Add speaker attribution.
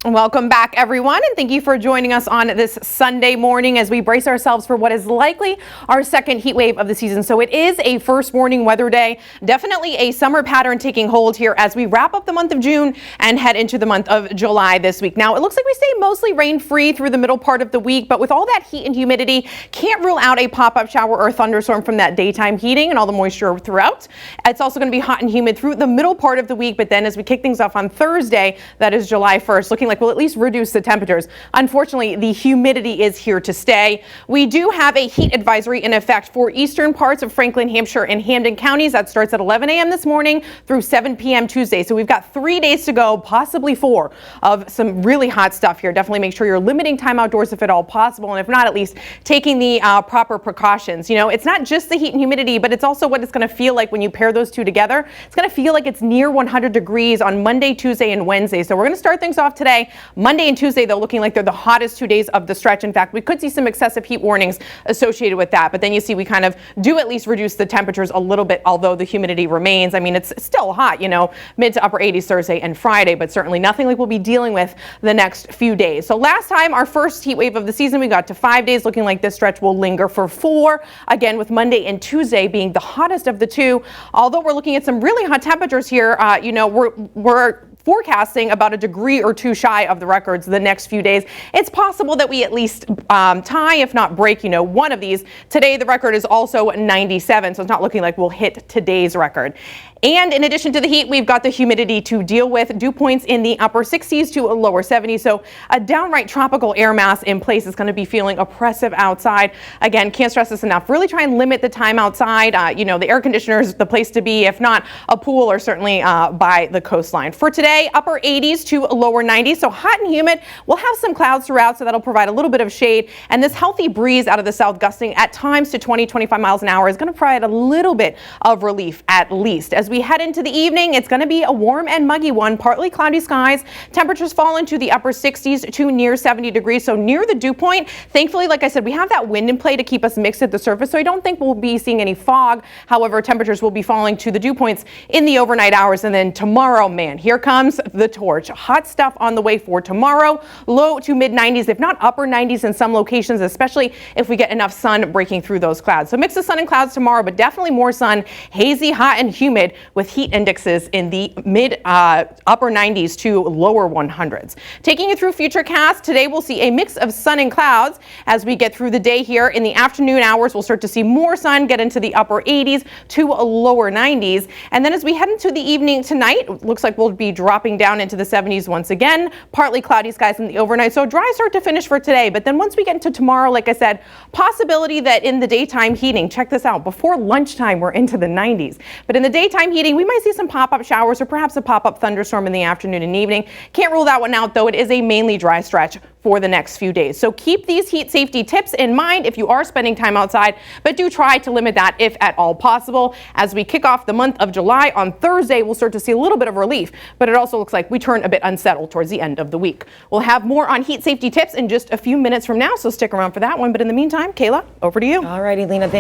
Speaker 1: Welcome back, everyone, and thank you for joining us on this Sunday morning as we brace ourselves for what is likely our second heat wave of the season. So it is a first warning weather day, definitely a summer pattern taking hold here as we wrap up the month of June and head into the month of July this week. Now, it looks like we stay mostly rain-free through the middle part of the week, but with all that heat and humidity, can't rule out a pop-up shower or thunderstorm from that daytime heating and all the moisture throughout. It's also going to be hot and humid through the middle part of the week, but then as we kick things off on Thursday, that is July 1st, looking like we'll at least reduce the temperatures. Unfortunately, the humidity is here to stay. We do have a heat advisory in effect for eastern parts of Franklin, Hampshire and Hampden counties. That starts at 11 a.m. this morning through 7 p.m. Tuesday. So we've got 3 days to go, possibly 4, of some really hot stuff here. Definitely make sure you're limiting time outdoors if at all possible, and if not, at least taking the proper precautions. You know, it's not just the heat and humidity, but it's also what it's going to feel like when you pair those two together. It's going to feel like it's near 100 degrees on Monday, Tuesday and Wednesday. So we're going to start things off today. Monday and Tuesday, though, looking like they're the hottest 2 days of the stretch. In fact, we could see some excessive heat warnings associated with that. But then you see we kind of do at least reduce the temperatures a little bit, although the humidity remains. I mean, it's still hot, you know, mid to upper 80s Thursday and Friday, but certainly nothing like we'll be dealing with the next few days. So last time, our first heat wave of the season, we got to 5 days, looking like this stretch will linger for 4. Again, with Monday and Tuesday being the hottest of the two. Although we're looking at some really hot temperatures here, you know, we're forecasting about a degree or two shy of the records the next few days. It's possible that we at least tie, if not break, you know, one of these. Today, the record is also 97, so it's not looking like we'll hit today's record. And in addition to the heat, we've got the humidity to deal with. Dew points in the upper 60s to a lower 70s. So a downright tropical air mass in place is going to be feeling oppressive outside. Again, can't stress this enough. Really try and limit the time outside. You know, the air conditioner is the place to be, if not a pool or certainly by the coastline. For today, upper 80s to lower 90s. So hot and humid. We'll have some clouds throughout, so that'll provide a little bit of shade. And this healthy breeze out of the south gusting at times to 20-25 miles an hour is going to provide a little bit of relief at least. As we head into the evening, it's going to be a warm and muggy one, partly cloudy skies. Temperatures fall into the upper 60s to near 70 degrees, so near the dew point. Thankfully, like I said, we have that wind in play to keep us mixed at the surface, so I don't think we'll be seeing any fog. However, temperatures will be falling to the dew points in the overnight hours, and then tomorrow, man, here comes the torch. Hot stuff on the way for tomorrow. Low to mid 90s, if not upper 90s in some locations, especially if we get enough sun breaking through those clouds. So mix of sun and clouds tomorrow, but definitely more sun, hazy, hot and humid with heat indexes in the mid upper 90s to lower 100s. Taking you through Futurecast, today we'll see a mix of sun and clouds as we get through the day here. In the afternoon hours, we'll start to see more sun, get into the upper 80s to lower 90s. And then as we head into the evening tonight, looks like we'll be dropping down into the 70s once again. Partly cloudy skies in the overnight, so dry start to finish for today. But then once we get into tomorrow, like I said, possibility that in the daytime heating, check this out, before lunchtime we're into the 90s. But in the daytime heating, we might see some pop-up showers or perhaps a pop-up thunderstorm in the afternoon and evening. Can't rule that one out, though. It is a mainly dry stretch for the next few days. So keep these heat safety tips in mind if you are spending time outside, but do try to limit that if at all possible. As we kick off the month of July on Thursday, we'll start to see a little bit of relief, but it also looks like we turn a bit unsettled towards the end of the week. We'll have more on heat safety tips in just a few minutes from now, so stick around for that one. But in the meantime, Kayla, over to you.
Speaker 2: All righty, Lena.